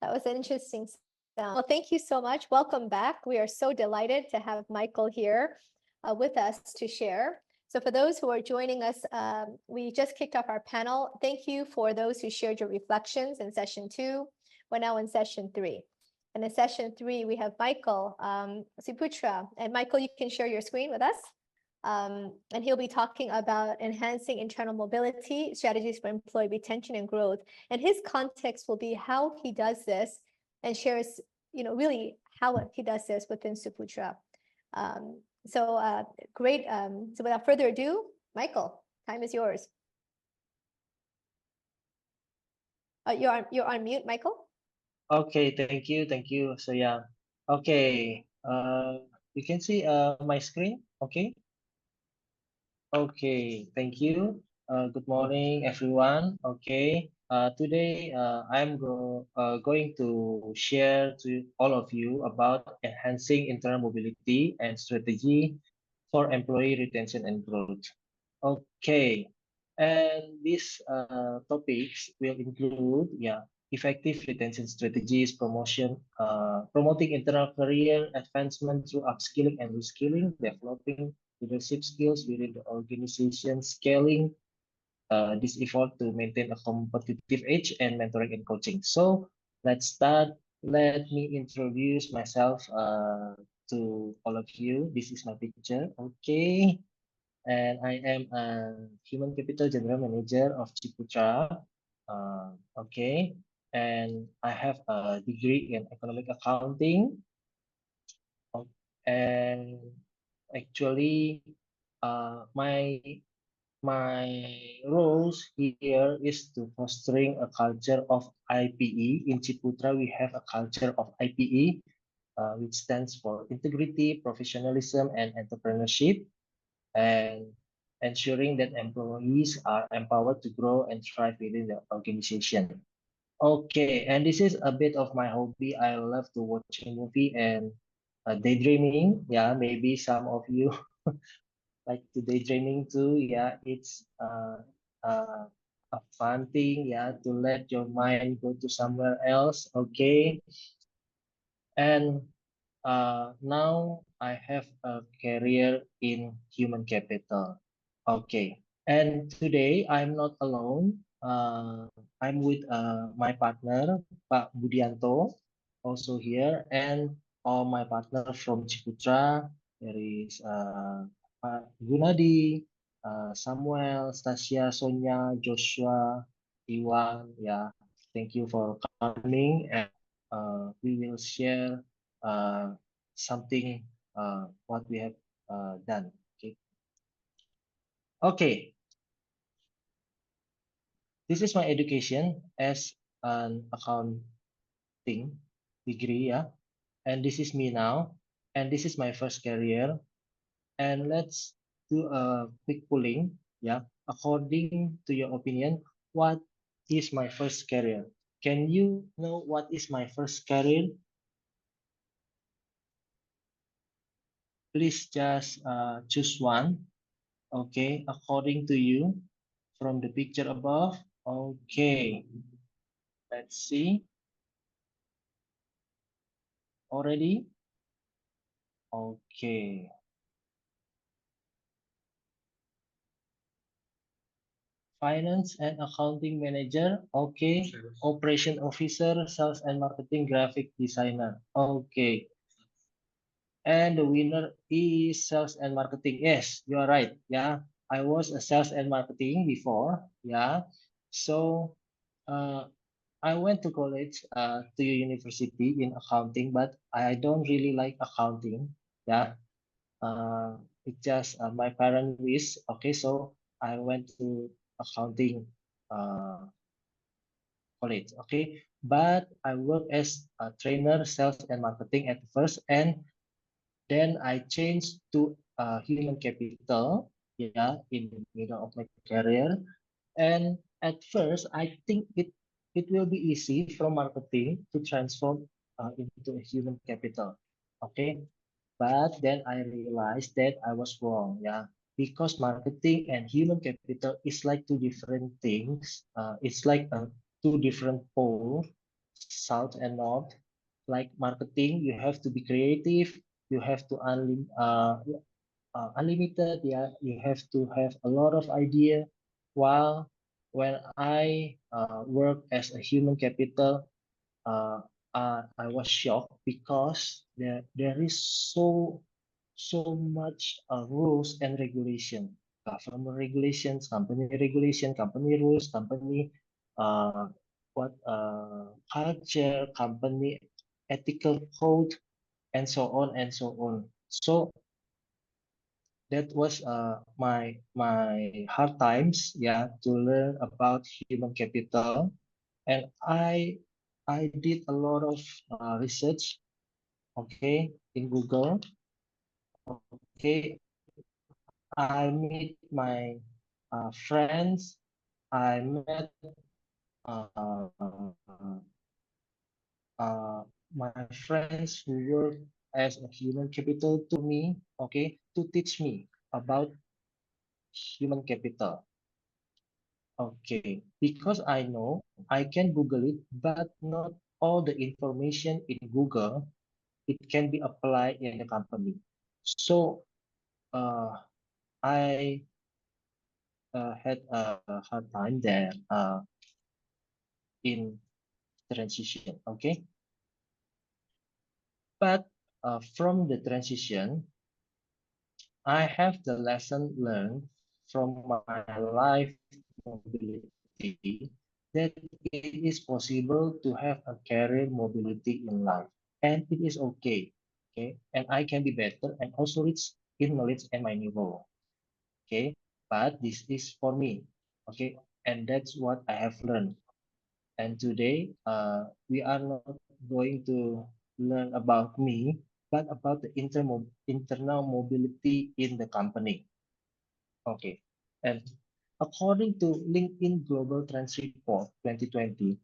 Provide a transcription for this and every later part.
That was an interesting sound. Well, thank you so much. Welcome back. We are so delighted to have Michael here with us to share. So for those who are joining us, we just kicked off our panel. Thank you for those who shared your reflections in session 2. We're now in session 3. And in session 3, we have Michael Ciputra. And Michael, you can share your screen with us. And he'll be talking about enhancing internal mobility, strategies for employee retention and growth. And his context will be how he does this and shares, really how he does this within Ciputra. Great. So without further ado, Michael, time is yours. You're on mute, Michael. Okay, thank you. So yeah, okay. You can see my screen. Okay. Okay, thank you. Good morning, everyone. Okay. Today I'm going to share to all of you about enhancing internal mobility and strategy for employee retention and growth. Okay, and these topics will include, effective retention strategies, promoting internal career advancement through upskilling and reskilling, developing leadership skills within the organization, scaling this effort to maintain a competitive edge, and mentoring and coaching. So let's start. Let me introduce myself to all of you. This is my picture. Okay. And I am a Human Capital General Manager of Ciputra. Okay, and I have a degree in Economic Accounting. And actually, my roles here is to fostering a culture of IPE. In Ciputra, we have a culture of IPE, which stands for integrity, professionalism, and entrepreneurship, and ensuring that employees are empowered to grow and thrive within the organization. Okay, and this is a bit of my hobby. I love to watch a movie and daydreaming. Yeah, maybe some of you like to daydreaming too. Yeah, it's a fun thing. Yeah, to let your mind go to somewhere else. Okay, and now I have a career in human capital. Okay, and today I'm not alone. I'm with my partner, Pak Budianto, also here, and all my partner from Ciputra. There is Pak Gunadi, Samuel, Stasia, Sonia, Joshua, Iwan. Yeah, thank you for coming, and we will share something what we have done. Okay. Okay. This is my education as an accounting degree, yeah. And this is me now. And this is my first career. And let's do a quick polling, yeah. According to your opinion, what is my first career? Can you know what is my first career? Please just choose one. Okay, according to you, from the picture above. Okay, let's see. Already? Okay. Finance and accounting manager. Okay. Operation officer, sales and marketing, graphic designer. Okay. And the winner is sales and marketing. Yes, you are right. Yeah, I was a sales and marketing before. Yeah. So, I went to college, to university in accounting, but I don't really like accounting. Yeah, it's just my parent wish. Okay, so I went to accounting college. Okay, but I work as a trainer, sales and marketing at first, and then I changed to human capital. Yeah, in the middle of my career, and at first I think it will be easy from marketing to transform into a human capital. Okay, but then I realized that I was wrong. Yeah, because marketing and human capital is like two different things. It's like two different poles. south and north. Like marketing, you have to be creative. You have to unlimited. Yeah, you have to have a lot of idea. While when I work as a human capital, uh, I was shocked because there is so much rules and regulation, government regulations, company rules, company uh, culture, company ethical code, and so on and so on. So that was my hard times, yeah, to learn about human capital, and I did a lot of research, okay, in Google. Okay, I meet my friends. I met uh, uh, my friends who work as a human capital to me, okay, to teach me about human capital. Okay, because I know I can Google it, but not all the information in Google it can be applied in the company. So uh, I had a hard time there in transition. Okay, but from the transition, I have the lesson learned from my life mobility that it is possible to have a career mobility in life, and it is okay. Okay, and I can be better and also reach in knowledge and my niveau. Okay, but this is for me. Okay, and that's what I have learned. And today, we are not going to learn about me, but about the internal mobility in the company. Okay. And according to LinkedIn Global Trends Report 2020,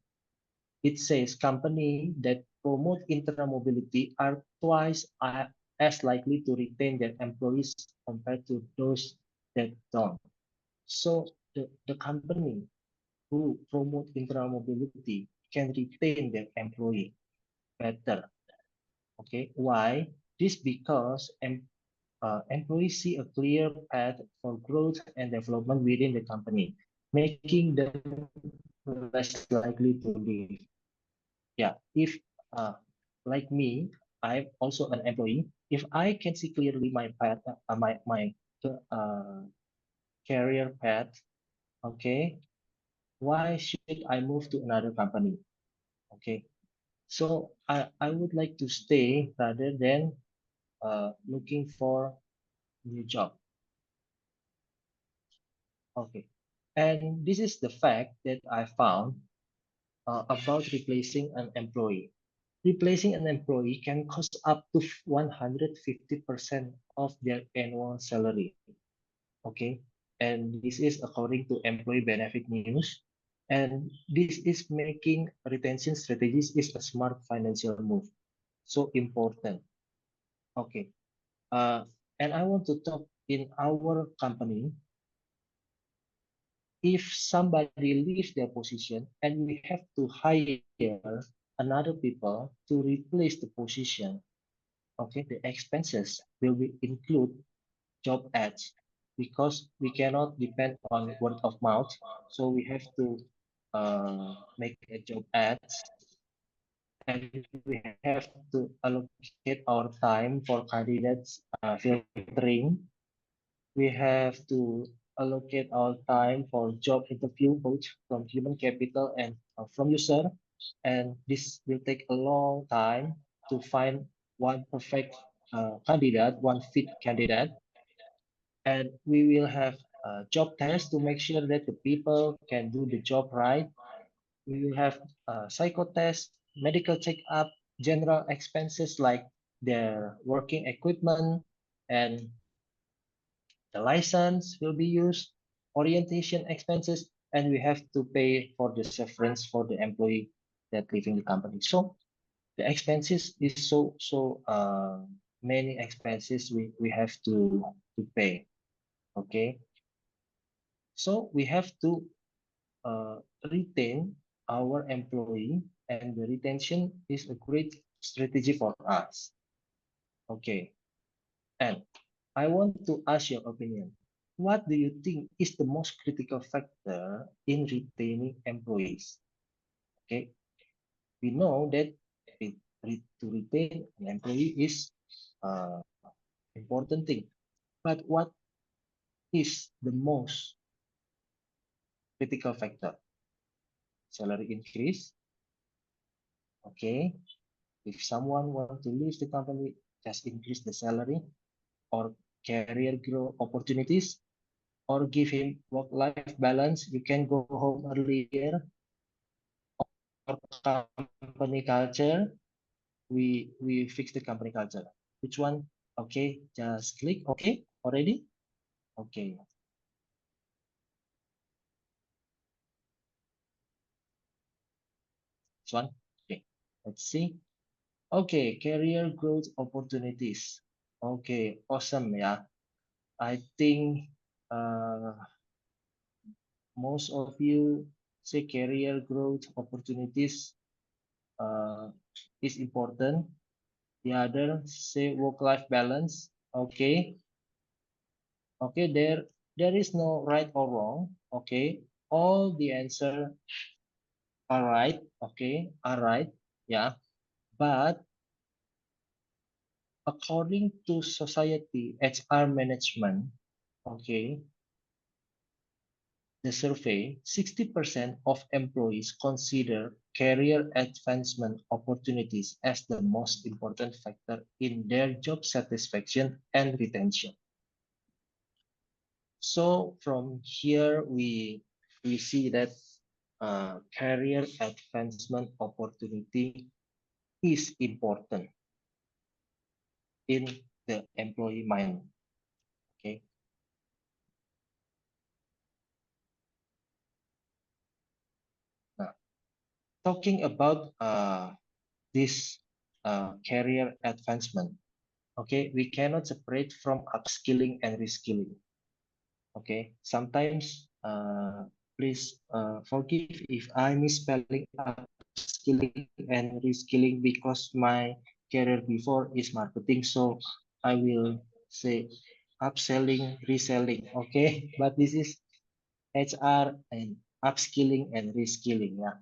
it says companies that promote internal mobility are twice as likely to retain their employees compared to those that don't. So the company who promote internal mobility can retain their employee better. Okay, why? This because employees see a clear path for growth and development within the company, making them less likely to leave. Yeah, if uh, like me, I'm also an employee. If I can see clearly my path, my uh, career path, okay, why should I move to another company? Okay, so I would like to stay rather than looking for new job. Okay, and this is the fact that I found about replacing an employee. Replacing an employee can cost up to 150% of their annual salary. Okay, and this is according to Employee Benefit News. And this is making retention strategies is a smart financial move. So important. Okay. Uh, and I want to talk in our company, if somebody leaves their position and we have to hire another people to replace the position, okay, the expenses will be include job ads because we cannot depend on word of mouth. So we have to make a job ads, and we have to allocate our time for candidates filtering. We have to allocate our time for job interview, both from human capital and from user. And this will take a long time to find one perfect candidate, one fit candidate. And we will have a job test to make sure that the people can do the job right. We will have a psycho test, medical checkup, general expenses like their working equipment, and the license will be used, orientation expenses, and we have to pay for the severance for the employee that leaving the company. So the expenses is so many expenses we have to pay. Okay, so we have to retain our employee and the retention is a great strategy for us. Okay, and I want to ask your opinion. What do you think is the most critical factor in retaining employees? Okay, we know that to retain an employee is important thing, but what is the most critical factor? Salary increase. Okay, if someone wants to leave the company, just increase the salary or career growth opportunities or give him work-life balance. You can go home earlier or company culture. We fix the company culture. Which one? Okay, just click okay already. Okay, this one. Okay, let's see. Okay, career growth opportunities. Okay, awesome. Yeah, I think most of you say career growth opportunities uh, is important. The other say work-life balance. Okay, okay. There is no right or wrong. Okay, all the answer are right. Okay, are right. Yeah, but according to society HR management, okay, the survey, 60% of employees consider career advancement opportunities as the most important factor in their job satisfaction and retention. So from here, we see that career advancement opportunity is important in the employee mind. Okay. Now, talking about this career advancement, okay, we cannot separate from upskilling and reskilling. Okay, sometimes please forgive if I misspelling upskilling and reskilling because my career before is marketing, so I will say upselling, reselling. Okay, but this is HR and upskilling and reskilling. Yeah,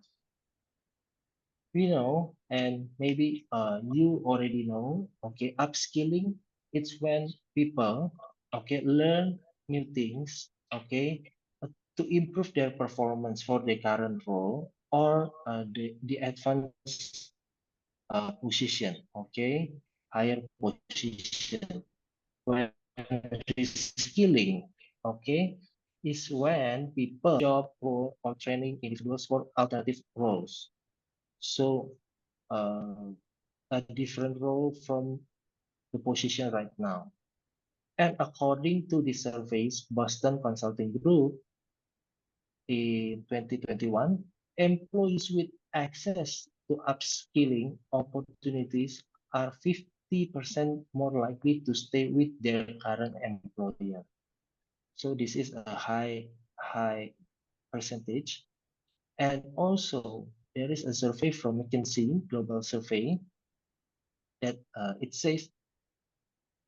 we know, and maybe you already know. Okay, upskilling, it's when people okay learn new things. Okay, to improve their performance for their current role or the advanced position. Okay, higher position. When reskilling, okay, is when people job or training individuals for alternative roles. So a different role from the position right now. And according to the surveys, Boston Consulting Group in 2021, employees with access to upskilling opportunities are 50% more likely to stay with their current employer. So this is a high percentage. And also, there is a survey from McKinsey, global survey, that it says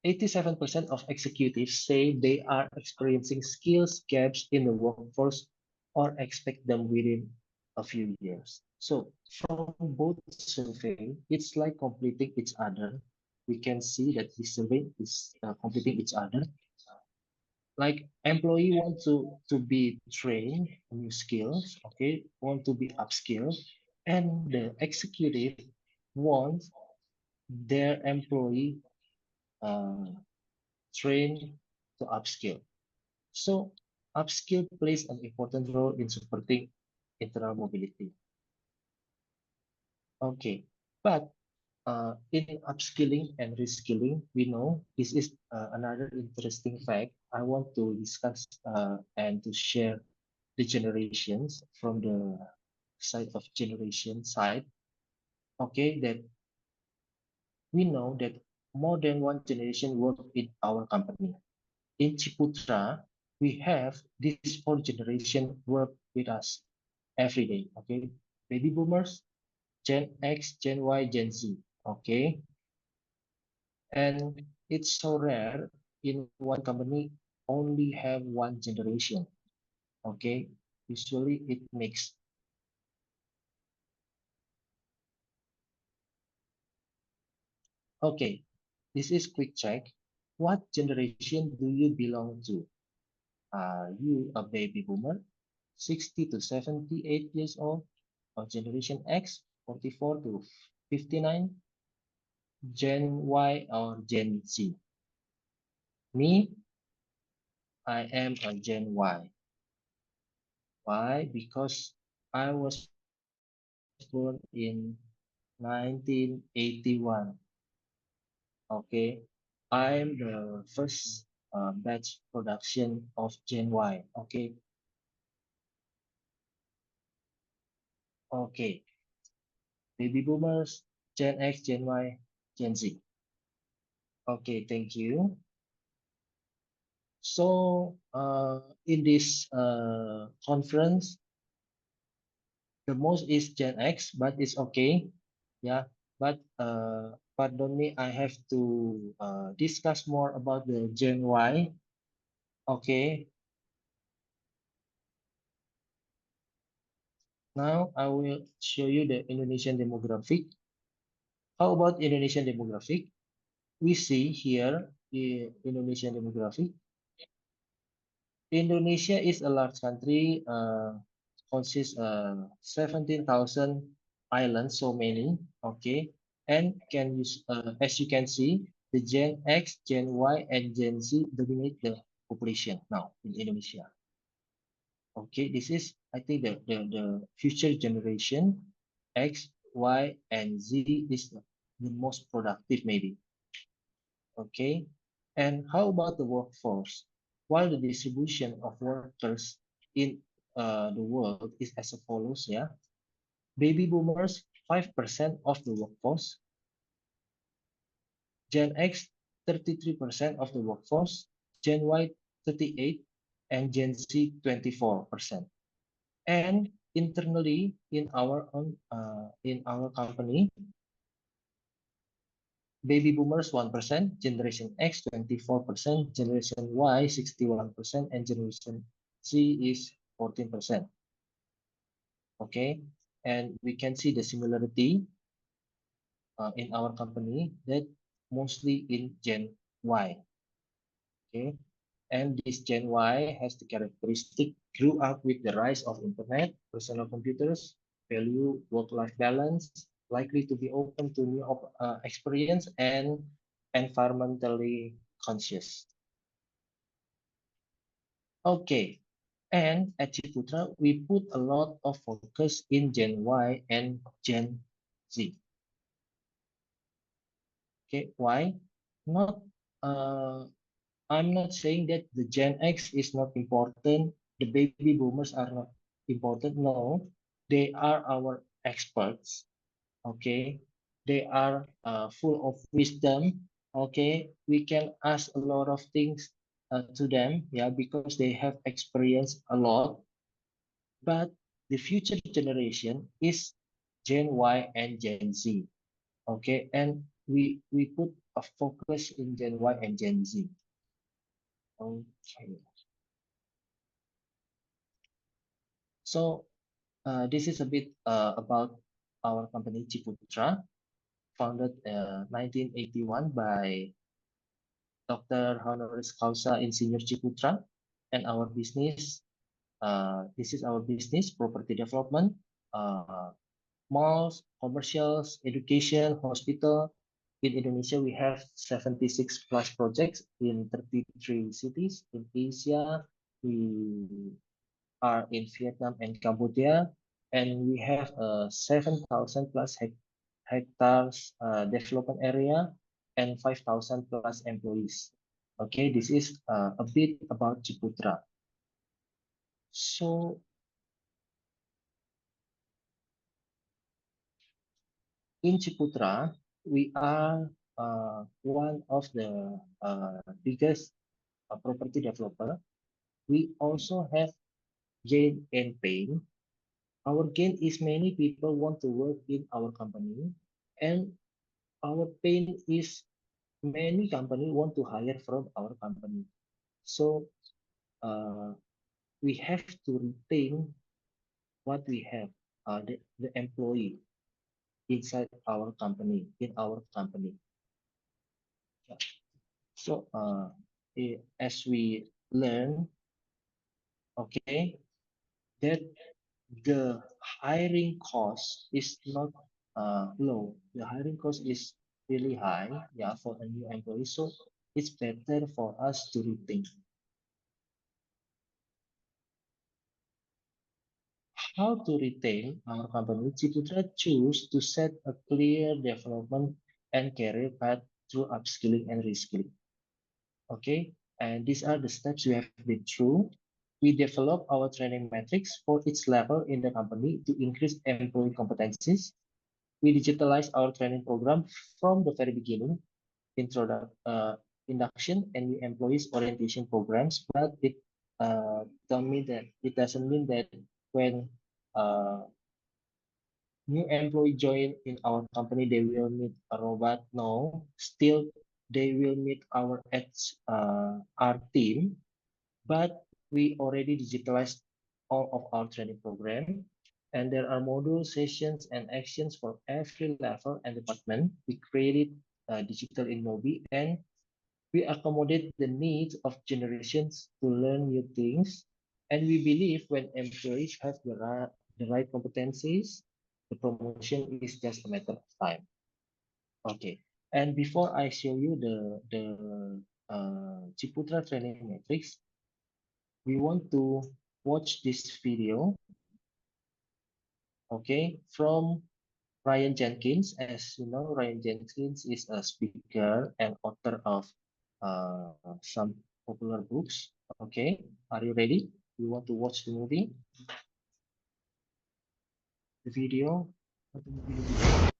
87% of executives say they are experiencing skills gaps in the workforce or expect them within a few years. So from both survey, it's like completing each other. We can see that this survey is completing each other. Like employee want to be trained new skills, okay, want to be upskilled, and the executive wants their employee uh, train to upskill. So upskill plays an important role in supporting internal mobility. Okay, but in upskilling and reskilling, we know this is another interesting fact I want to discuss and to share the generations from the side of generation side. Okay, that we know that more than one generation work in our company. In Ciputra, we have this four generation work with us every day. Okay, baby boomers, Gen X, Gen Y, Gen Z. Okay, and it's so rare in one company only have one generation. Okay, usually it makes. Okay, this is quick check. What generation do you belong to? Are you a baby boomer, 60 to 78 years old, or Generation X, 44 to 59, Gen Y, or Gen Z? Me, I am a Gen Y. Why? Because I was born in 1981. Okay, I'm the first batch production of Gen Y. Okay, okay. Baby boomers, Gen X, Gen Y, Gen Z. Okay, thank you. So, in this conference, the most is Gen X, but it's okay. Yeah, but pardon me, I have to discuss more about the Gen Y. Okay, now I will show you the Indonesian demographic. How about Indonesian demographic? We see here the Indonesian demographic. Indonesia is a large country, consists 17,000 islands, so many, okay, and can use, as you can see, the Gen X, Gen Y, and Gen Z dominate the population now in Indonesia. Okay, this is, I think, the future generation, X, Y, and Z is the most productive maybe. Okay, and how about the workforce? While the distribution of workers in the world is as follows, yeah, baby boomers 5% of the workforce, Gen X 33% of the workforce, Gen Y 38, and Gen Z 24%. And internally in our own in our company, baby boomers 1%, Generation X 24%, Generation Y 61%, and Generation Z is 14%. Okay, and we can see the similarity in our company that mostly in Gen Y. Okay, and this Gen Y has the characteristic grew up with the rise of internet, personal computers, value work-life balance, likely to be open to new experience and environmentally conscious. Okay, and at Ciputra, we put a lot of focus in Gen Y and Gen Z. Okay, why? Not I'm not saying that the Gen X is not important, the baby boomers are not important. No, they are our experts. Okay, they are full of wisdom. Okay, we can ask a lot of things to them, yeah, because they have experienced a lot. But the future generation is Gen Y and Gen Z. Okay, and we put a focus in Gen Y and Gen Z. Okay. So this is a bit about our company Ciputra, founded 1981 by Dr. Honoris Causa Insinyur Ciputra, and our business. This is our business: property development, malls, commercials, education, hospital. In Indonesia, we have 76 plus projects in 33 cities. In Asia, we are in Vietnam and Cambodia, and we have 7,000 plus hectares development area and 5,000 plus employees. Okay, this is a bit about Ciputra. So in Ciputra, we are one of the biggest property developer. We also have gain and pain. Our gain is many people want to work in our company, and our pain is many company want to hire from our company. So uh, we have to retain what we have, the employee inside our company, in our company. Yeah. So as we learn, okay, that the hiring cost is not low. The hiring cost is really high, yeah, for a new employee. So it's better for us to retain. How to retain our company? Ciputra choose to set a clear development and career path through upskilling and reskilling. Okay, and these are the steps we have been through. We develop our training metrics for each level in the company to increase employee competencies. We digitalize our training program from the very beginning, induction and new employees orientation programs. But it don't mean that it doesn't mean that when uh, new employee join in our company, they will meet a robot. No, still they will meet our team, but we already digitalized all of our training program. And there are module sessions and actions for every level and department. We created digital in Gnowbe, and we accommodate the needs of generations to learn new things. And we believe when employees have the right competencies, the promotion is just a matter of time. Okay. And before I show you the Ciputra training matrix, we want to watch this video, okay, from Ryan Jenkins. As you know, Ryan Jenkins is a speaker and author of some popular books. Okay, are you ready? You want to watch the movie, the video? What the movie?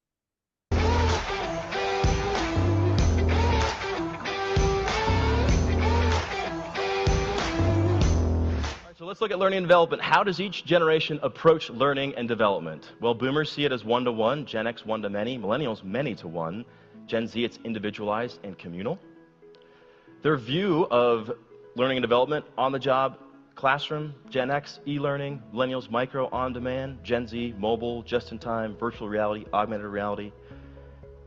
So let's look at learning and development. How does each generation approach learning and development? Well, boomers see it as one-to-one, Gen X one-to-many, millennials many-to-one, Gen Z it's individualized and communal. Their view of learning and development, on-the-job, classroom, Gen X, e-learning, millennials micro, on-demand, Gen Z, mobile, just-in-time, virtual reality, augmented reality.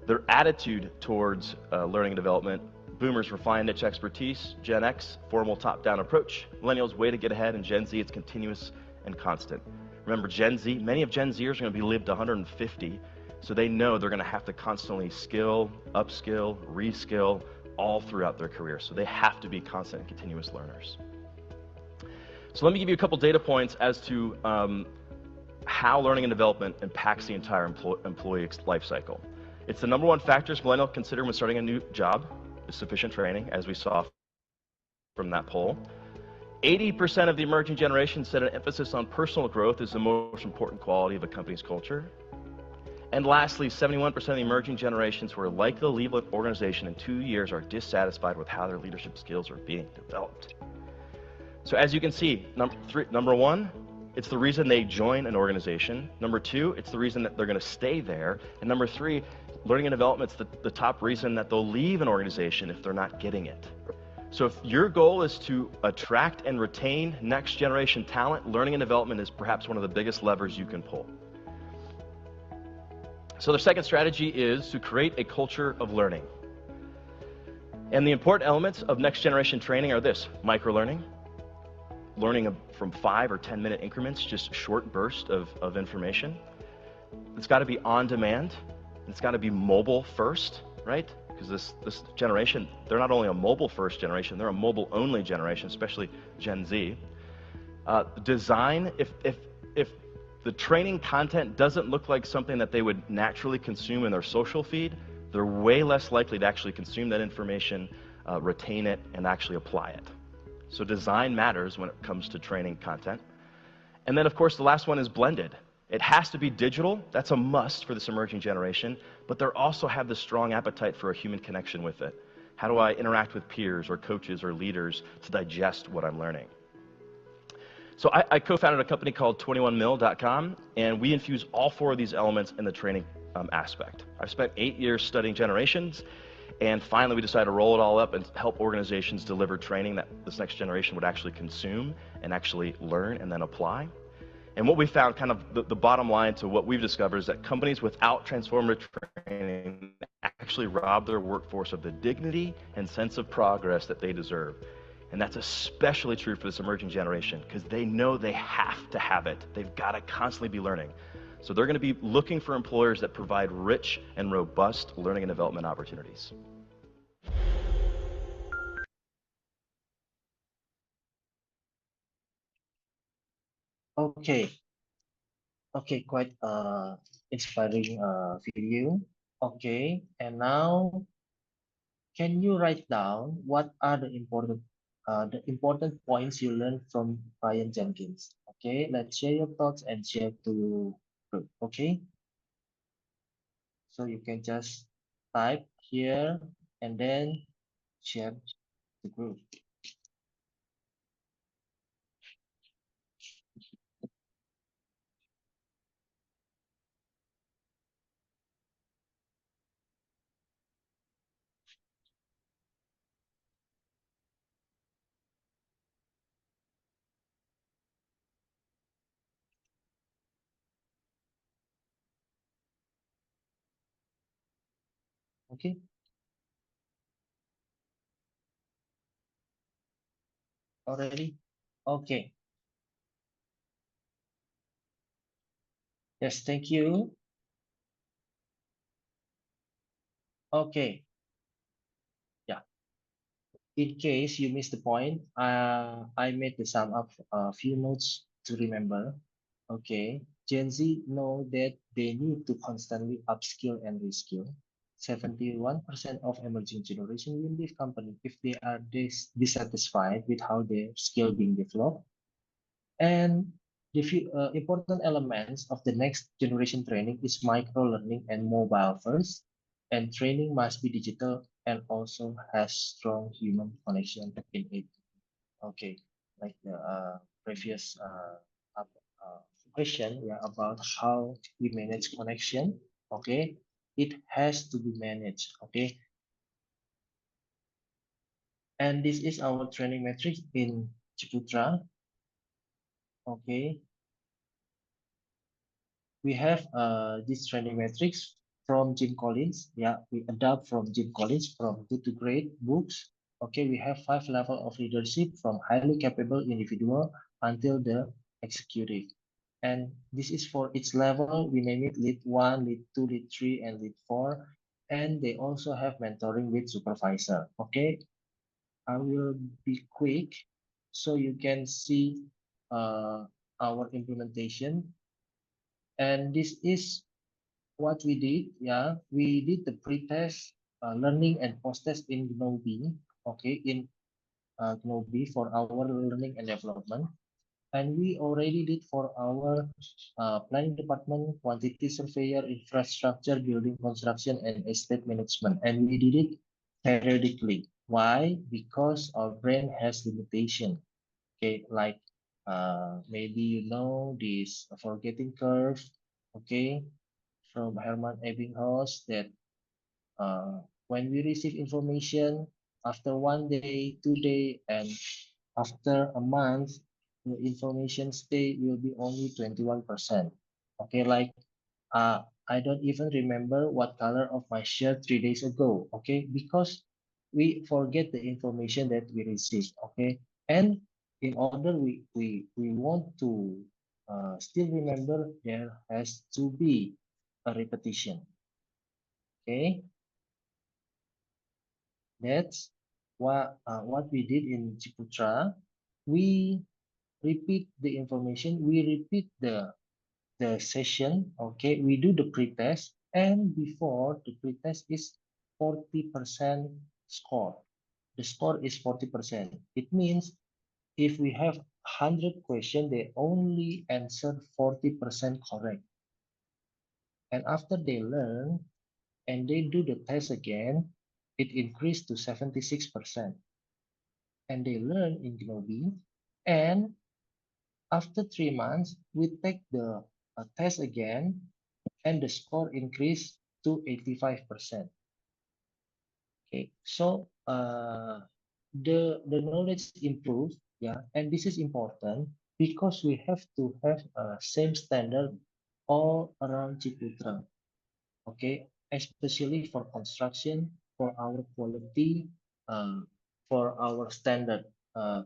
Their attitude towards learning and development, boomers refined niche expertise, Gen X, formal top-down approach, millennials way to get ahead, and Gen Z it's continuous and constant. Remember Gen Z, many of Gen Zers are going to be lived 150, so they know they're going to have to constantly skill, upskill, reskill all throughout their career. So they have to be constant and continuous learners. So let me give you a couple data points as to how learning and development impacts the entire employee life cycle. It's the number one factors millennials consider when starting a new job is sufficient training, as we saw from that poll. 80% of the emerging generation said an emphasis on personal growth is the most important quality of a company's culture. And lastly, 71% of the emerging generations who are likely to leave an organization in 2 years are dissatisfied with how their leadership skills are being developed. So as you can see, number one, it's the reason they join an organization. Number two, it's the reason that they're going to stay there. And number three, learning and development is the top reason that they'll leave an organization if they're not getting it. So if your goal is to attract and retain next generation talent, learning and development is perhaps one of the biggest levers you can pull. So the second strategy is to create a culture of learning. And the important elements of next generation training are this: micro-learning, learning from 5 or 10 minute increments, just short bursts of information. It's got to be on demand. It's got to be mobile first, right? Because this generation, they're not only a mobile first generation, they're a mobile only generation, especially Gen Z. Design, if the training content doesn't look like something that they would naturally consume in their social feed, they're way less likely to actually consume that information, retain it, and actually apply it. So design matters when it comes to training content. And then, of course, the last one is blended. It has to be digital. That's a must for this emerging generation, but they also have this strong appetite for a human connection with it. How do I interact with peers or coaches or leaders to digest what I'm learning? So I co-founded a company called 21mil.com, and we infuse all four of these elements in the training aspect. I've spent 8 years studying generations, and finally we decided to roll it all up and help organizations deliver training that this next generation would actually consume and actually learn and then apply. And what we found, kind of the bottom line to what we've discovered, is that companies without transformative training actually rob their workforce of the dignity and sense of progress that they deserve. And that's especially true for this emerging generation, because they know they have to have it. They've got to constantly be learning. So they're going to be looking for employers that provide rich and robust learning and development opportunities. Okay. Okay, quite inspiring video. Okay, and now can you write down what are the important points you learned from Ryan Jenkins? Okay, let's share your thoughts and share to group. Okay, so you can just type here and then share the group. Okay, already? Okay, yes, thank you. Okay, yeah. In case you missed the point, I made the sum up a few notes to remember. Okay, Gen Z know that they need to constantly upskill and reskill. 71% of emerging generation will leave company if they are dissatisfied with how their skill being developed. And the few important elements of the next generation training is micro learning and mobile first. And training must be digital and also has strong human connection in it. Okay, like the previous question, yeah, about how we manage connection. Okay, it has to be managed. Okay, and this is our training metrics in Ciputra. Okay, we have this training metrics from Jim Collins. Yeah, we adapt from Jim Collins from good to great books. Okay, we have 5 level of leadership from highly capable individual until the executive. And this is for each level. We name it lead 1, lead 2, lead 3, and lead 4. And they also have mentoring with supervisor. Okay, I will be quick so you can see our implementation. And this is what we did. Yeah, we did the pre-test, learning and post-test in Gnowbe. Okay, in Gnowbe for our learning and development. And we already did for our planning department, quantity surveyor, infrastructure, building construction, and estate management. And we did it periodically. Why? Because our brain has limitation. Okay, like maybe you know this forgetting curve. Okay, from Herman Ebbinghaus that when we receive information after 1 day, 2 day, and after a month, the information state will be only 21%. Okay, like I don't even remember what color of my shirt 3 days ago. Okay, because we forget the information that we received. Okay, and in order we want to still remember, there has to be a repetition. Okay, that's what we did in Ciputra. We repeat the information. We repeat the session. Okay, we do the pre-test, and before the pre-test is 40% score. The score is 40%. It means if we have 100 questions, they only answer 40% correct. And after they learn and they do the test again, it increased to 76%. And they learn in Gnowbe, and After 3 months, we take the test again, and the score increased to 85%. Okay, so the knowledge improves, yeah, and this is important because we have to have same standard all around Ciputra. Okay, especially for construction, for our quality, uh, for our standard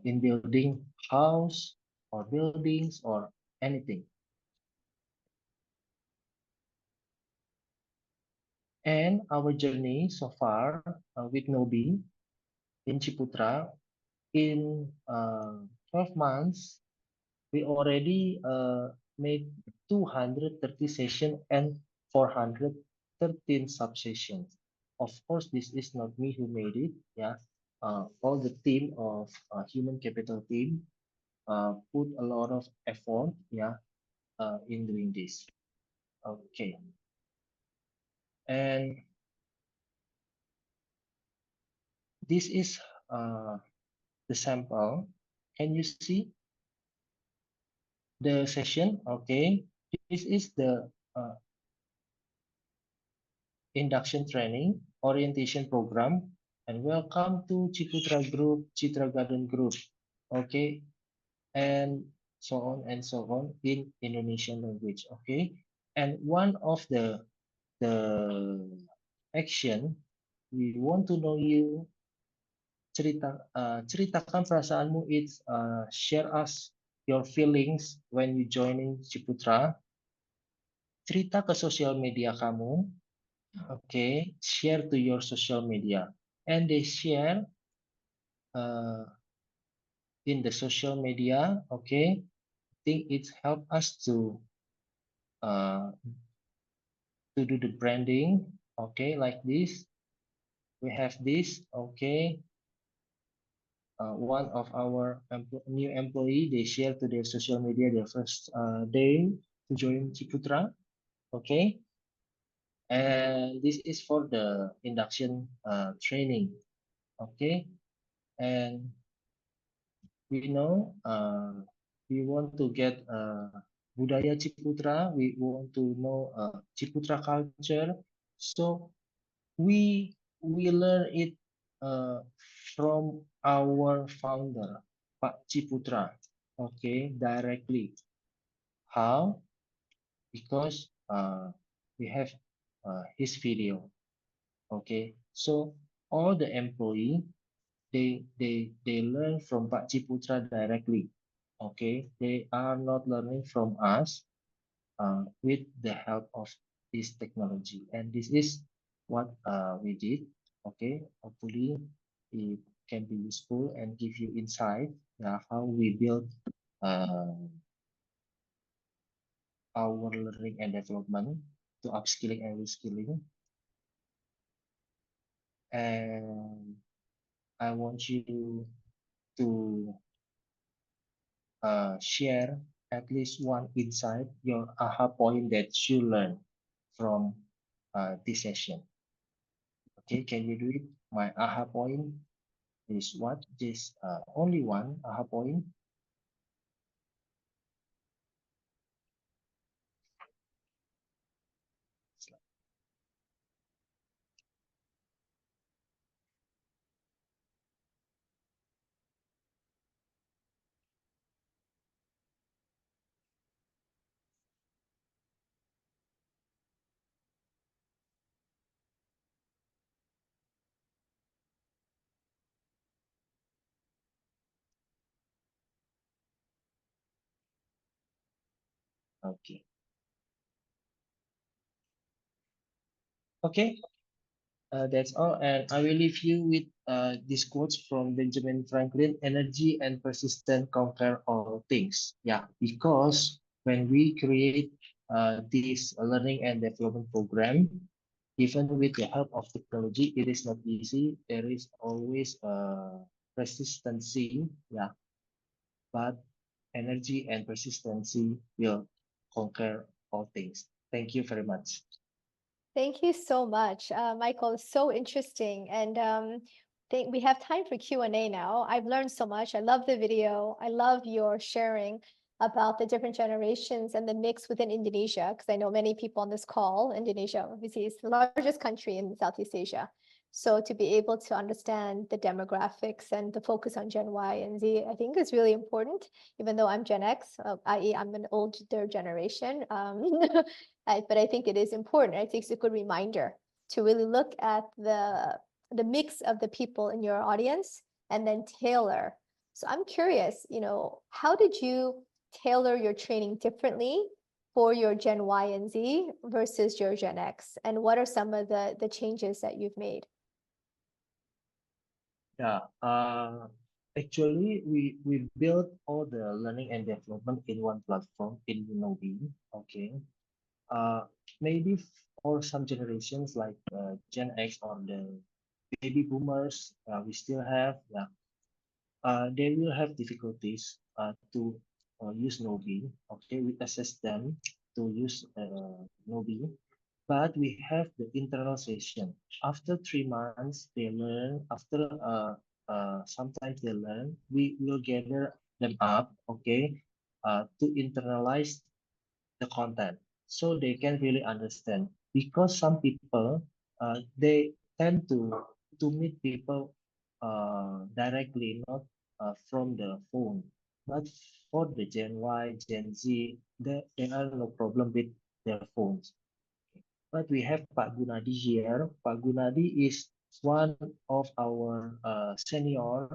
in building house or buildings or anything. And our journey so far with Gnowbe in Ciputra in 12 months, we already made 230 sessions and 413 subsessions. Of course, this is not me who made it. Yeah, all the team of human capital team put a lot of effort. Yeah, in doing this. Okay, and this is the sample. Can you see the session? Okay, this is the induction training, orientation program, and welcome to Ciputra Group, Citra Garden Group. Okay, and so on in Indonesian language. Okay, and one of the action we want to know you ceritakan perasaanmu. It's share us your feelings when you joining Ciputra. Cerita ke sosial media kamu. Okay, share to your social media, and they share uh, in the social media. Okay, I think it's help us uh, to do the branding. Okay, like this. We have this. Okay, one of our new employee, they share to their social media their first day to join Ciputra. Okay, and this is for the induction training. Okay, and we know we want to get budaya Ciputra, we want to know Ciputra culture. So we learn it uh, from our founder, Pak Ciputra. Okay, directly. How? Because we have his video. Okay, so all the employee they learn from Pak Ciputra directly. Okay, they are not learning from us with the help of this technology, and this is what we did. Okay, hopefully it can be useful and give you insight how we build uh, our learning and development to upskilling and reskilling. And I want you to share at least one insight, your aha point that you learned from this session. Okay, can you do it? My aha point is what? Just only one aha point. Okay. Okay, that's all. And I will leave you with this quotes from Benjamin Franklin: energy and persistence conquer all things. Yeah, because when we create this learning and development program, even with the help of technology, it is not easy. There is always persistency, yeah, but energy and persistency will conquer all things. Thank you very much. Thank you so much, Michael. So interesting, and think we have time for Q&A now. I've learned so much. I love the video. I love your sharing. about the different generations and the mix within Indonesia, because I know many people on this call. Indonesia obviously is the largest country in Southeast Asia. So to be able to understand the demographics and the focus on Gen Y and Z, I think is really important, even though I'm Gen X, i.e. I'm an older generation. But I think it is important. I think it's a good reminder to really look at the mix of the people in your audience and then tailor. So I'm curious, how did you tailor your training differently for your Gen Y and Z versus your Gen X? And what are some of the changes that you've made? Yeah, actually, we built all the learning and development in one platform in Gnowbe. Okay. Uh, Maybe for some generations like Gen X or the baby boomers, we still have, yeah, they will have difficulties to use Gnowbe. Okay, we assess them to use Gnowbe, but we have the internal session. After 3 months, they learn. After sometimes they learn, we will gather them up, okay, to internalize the content so they can really understand. Because some people, they tend to meet people directly, not from the phone. But for the Gen Y, Gen Z, there are no problem with their phones. But we have Pak Gunadi here. Pak Gunadi is one of our senior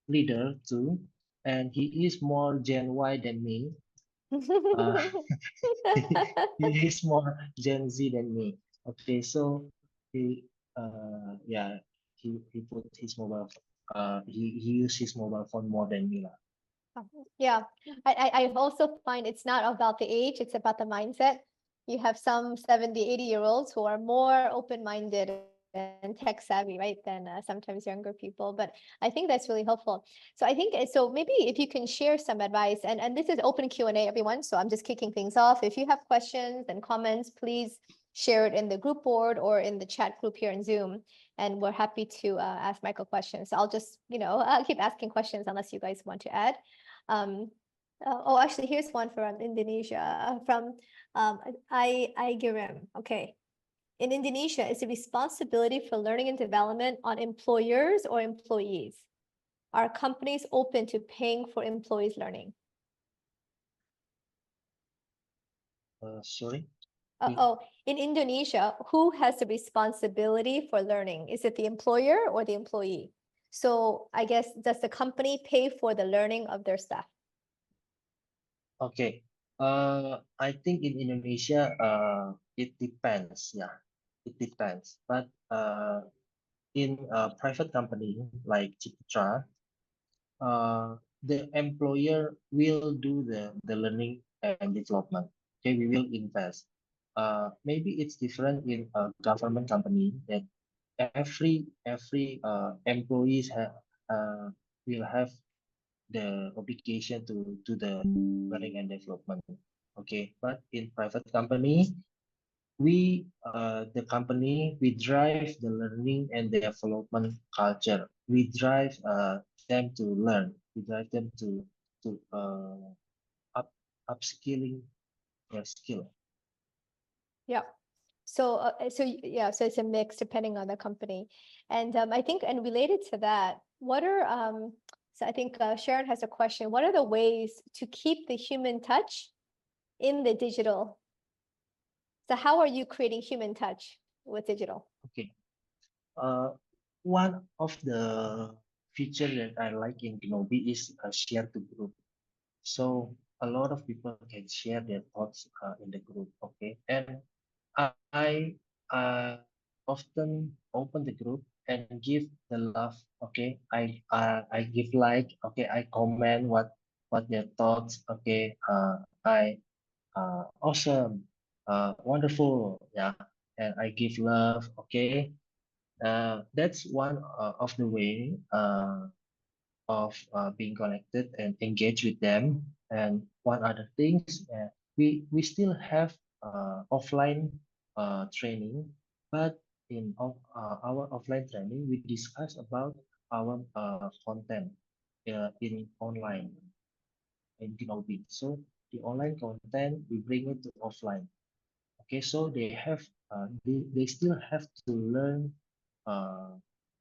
leader too, and he is more Gen Y than me. Uh, he is more Gen Z than me. Okay, so he yeah, he put his mobile he used his mobile phone more than me lah. Yeah, I also find it's not about the age, it's about the mindset. You have some 70, 80-year-olds who are more open-minded and tech savvy, right, than sometimes younger people. But I think that's really helpful. So I think, so maybe if you can share some advice, and this is open Q&A, everyone, so I'm just kicking things off. If you have questions and comments, please share it in the group board or in the chat group here in Zoom. And we're happy to ask Michael questions. I'll just, keep asking questions unless you guys want to add. Actually, here's one from Indonesia, from I Girim. Okay. In Indonesia, is the responsibility for learning and development on employers or employees? Are companies open to paying for employees' learning? Sorry. In Indonesia, who has the responsibility for learning? Is it the employer or the employee? So I guess, does the company pay for the learning of their staff? Okay. I think in Indonesia, it depends. Yeah, it depends. But in a private company like Ciputra, the employer will do the learning and development. Okay, we will invest. Maybe it's different in a government company that every employees will have the obligation to do the learning and development. Okay, but in private company, the company, we drive the learning and development culture. We drive them to learn. We drive them to upskilling their skill. Yeah. So it's a mix depending on the company. And I think, and related to that, what are, so I think Sharon has a question. What are the ways to keep the human touch in the digital? So how are you creating human touch with digital? Okay. One of the feature that I like in Gnowbe is share to group. So a lot of people can share their thoughts in the group. Okay, and I often open the group and give the love. Okay, I give like. Okay, I comment what their thoughts. Okay, I awesome, wonderful. Yeah, and I give love. Okay, that's one of the way of being connected and engage with them. And one other things, we still have offline training, but in our offline training, we discuss about our content in online. in Gnowbe. So the online content we bring it to offline. Okay, so they still have to learn uh,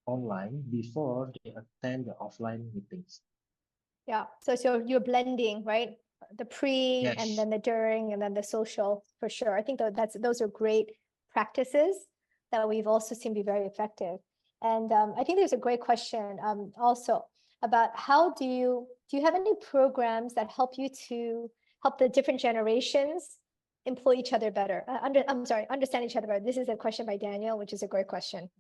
online before they attend the offline meetings. Yeah. So you're blending, right? The pre and Yes. then the during and then the social for sure. I think those are great practices that we've also seen be very effective. And I think there's a great question also about how do you have any programs that help you to help the different generations employ each other better? I'm sorry, understand each other better. This is a question by Daniel, which is a great question.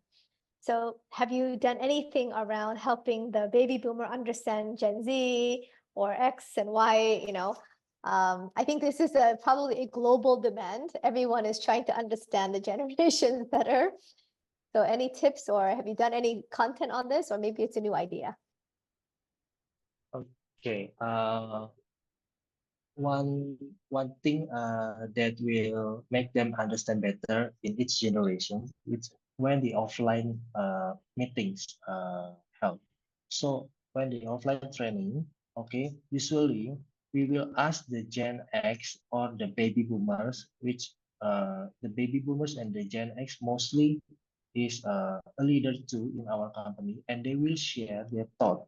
So have you done anything around helping the baby boomer understand Gen Z or X and Y, I think this is probably a global demand. Everyone is trying to understand the generations better. So any tips or have you done any content on this or maybe it's a new idea? Okay. One thing that will make them understand better in each generation is when the offline meetings held. So when the offline training, okay, usually we will ask the Gen X or the baby boomers, which the baby boomers and the Gen X mostly is a leader too in our company, and they will share their thought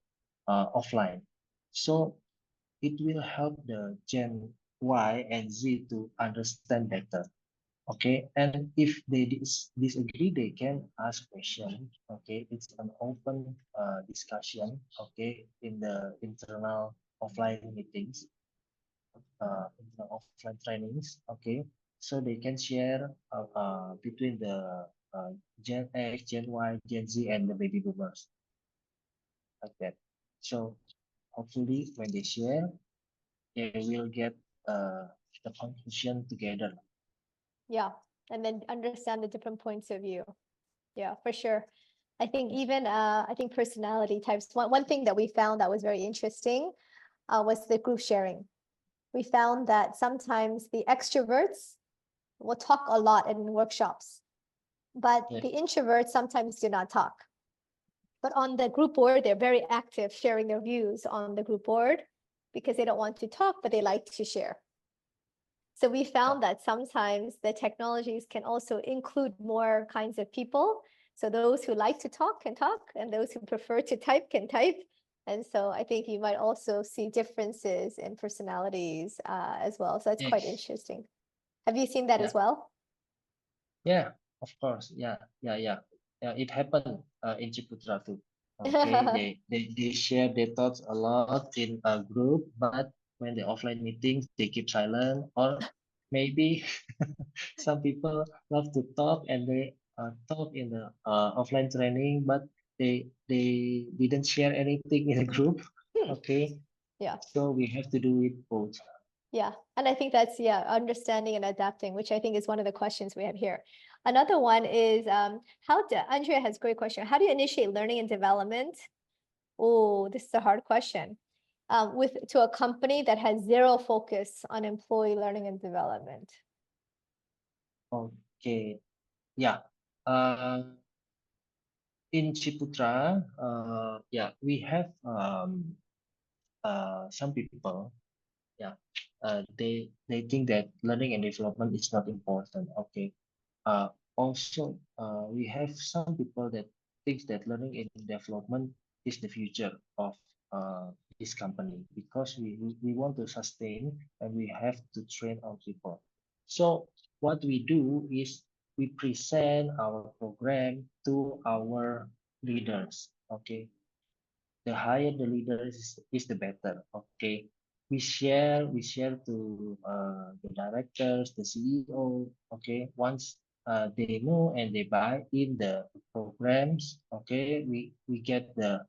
offline. So it will help the Gen Y and Z to understand better. Okay, and if they disagree, they can ask questions. Okay, it's an open discussion. Okay, in the internal offline meetings, in the offline trainings. Okay, so they can share between the Gen X, Gen Y, Gen Z, and the baby boomers like that. So hopefully, when they share, they will get the conclusion together. Yeah. And then understand the different points of view. Yeah, for sure. I think even I think personality types. One thing that we found that was very interesting was the group sharing. We found that sometimes the extroverts will talk a lot in workshops, but Yeah. the introverts sometimes do not talk. But on the group board, they're very active sharing their views on the group board because they don't want to talk, but they like to share. So we found that sometimes the technologies can also include more kinds of people. So those who like to talk can talk, and those who prefer to type can type. And so I think you might also see differences in personalities as well. So that's quite Yes. interesting. Have you seen that Yeah. as well? Yeah. Of course. Yeah. Yeah. Yeah. Yeah. It happened in Ciputra too. Okay. They share their thoughts a lot in a group, but when the offline meetings, they keep silent, or maybe some people love to talk and they talk in the offline training, but they didn't share anything in a group. Okay. Yeah. So we have to do it both. Yeah. And I think that's, yeah, understanding and adapting, which I think is one of the questions we have here. Another one is Andrea has a great question. How do you initiate learning and development? Oh, this is a hard question. With to a company that has zero focus on employee learning and development. Okay. Yeah. In Ciputra, yeah, we have some people, yeah, they think that learning and development is not important. Okay. Also, we have some people that thinks that learning and development is the future of this company because we want to sustain and we have to train our people. So what we do is we present our program to our leaders. Okay, the higher the leader is the better. Okay, we share to the directors, the CEO. Okay, once they know and they buy in the programs, okay, we get their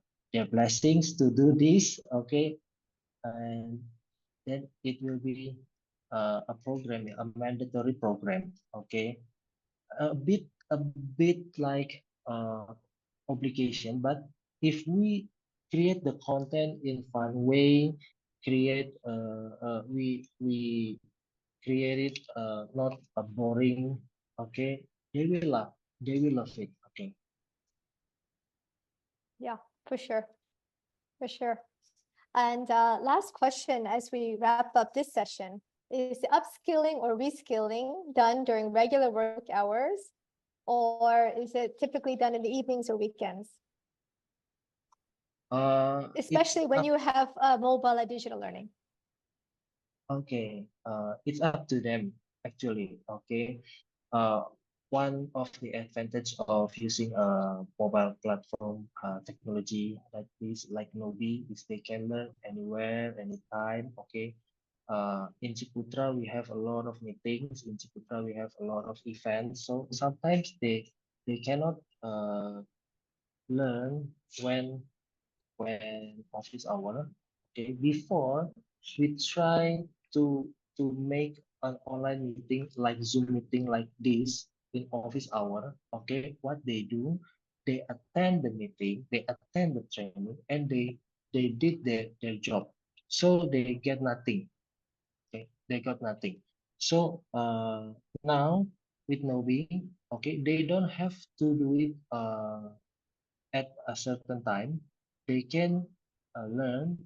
blessings to do this. Okay, and then it will be a program, a mandatory program. Okay, a bit a bit like obligation, but if we create the content in fun way, create we create it not a boring, okay, they will love it. Okay. Yeah, for sure. For sure. And last question as we wrap up this session, is the upskilling or reskilling done during regular work hours, or is it typically done in the evenings or weekends? It's Especially when up, you have mobile and digital learning. okay. It's up to them actually. Okay. Uh, one of the advantage of using a mobile platform technology like this, like Gnowbe, is they can learn anywhere, anytime. Okay. In Ciputra, we have a lot of meetings. In Ciputra, we have a lot of events. So sometimes they cannot learn when office hour. Okay, before we try to make an online meeting like Zoom meeting like this in office hour. Okay, what they do, they attend the meeting, they attend the training, and they did their job. So they get nothing. Okay, they got nothing. So now with Nobi, okay, they don't have to do it at a certain time. They can learn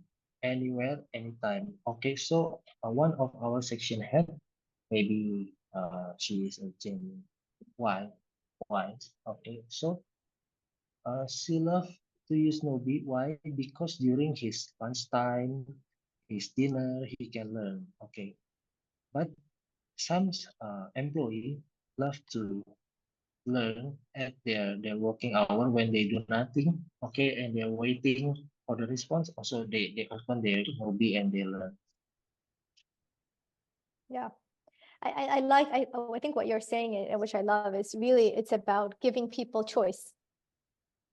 anywhere, anytime. Okay, so one of our section head, maybe she is a Gen Y, Y. Okay, so she love to use Nobi. Why? Because during his lunchtime, his dinner, he can learn. Okay, but some employee love to learn at their working hour when they do nothing, okay, and they're waiting for the response. Also, they open their hobby and they learn. Yeah. I like, I think what you're saying, which I love, is really it's about giving people choice,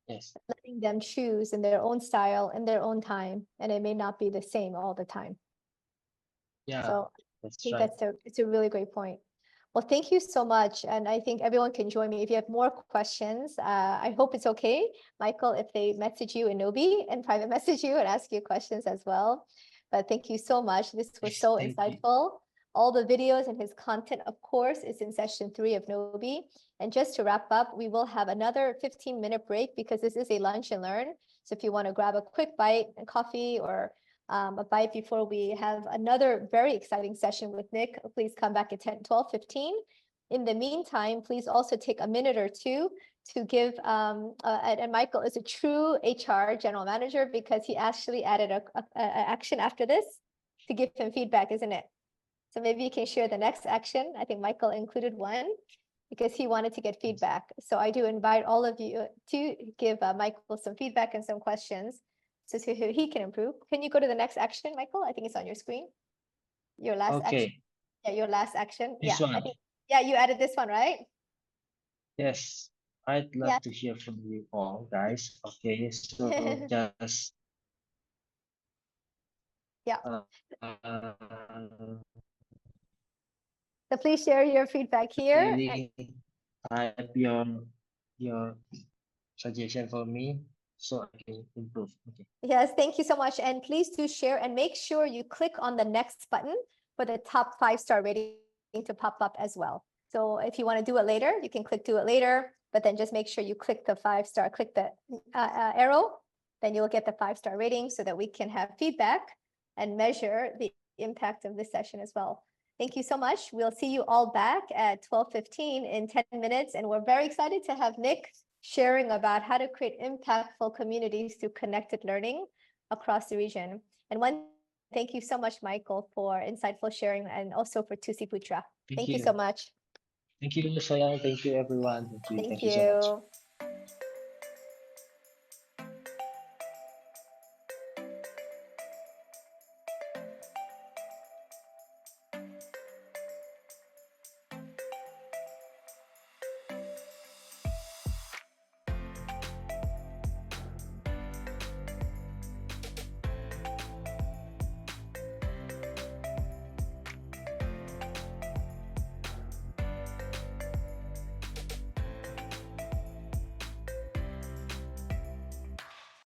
Yes, letting them choose in their own style, in their own time, and it may not be the same all the time. yeah, So I that's think right. it's a really great point. Well, thank you so much. And I think everyone can join me. If you have more questions, I hope it's okay, Michael, if they message you in Nobi and private message you and ask you questions as well. But thank you so much. This was Yes, so thank you. insightful. All the videos and his content, of course, is in session 3 of Nobi. And just to wrap up, we will have another 15-minute break because this is a lunch and learn. So if you want to grab a quick bite and coffee or a bite before we have another very exciting session with Nick, please come back at 10, 12, 15. In the meantime, please also take a minute or two to give, and Michael is a true HR general manager because he actually added a action after this to give him feedback, isn't it? So maybe you can share the next action. I think Michael included one because he wanted to get feedback. So I do invite all of you to give Michael some feedback and some questions so he can improve. Can you go to the next action, Michael? I think it's on your screen. Your last action. Okay, Yeah, your last action. this Yeah, I one. think, yeah, you added this one, right? Yes, I'd Yeah. love to hear from you all, guys. Okay, so just Yeah. uh, So please share your feedback here. really type your suggestion for me so I can improve. Okay. Yes, thank you so much. And please do share and make sure you click on the next button for the top 5-star rating to pop up as well. So if you want to do it later, you can click do it later, but then just make sure you click the 5-star, click the arrow, then you'll get the 5-star rating so that we can have feedback and measure the impact of this session as well. Thank you so much. We'll see you all back at 12:15 in 10 minutes. And we're very excited to have Nick sharing about how to create impactful communities through connected learning across the region. And thank you so much, Michael, for insightful sharing and also for Ciputra. Thank Thank you so you. much. Thank you, Sayang. Thank you, everyone. Thank you. Thank Thank you so much. you.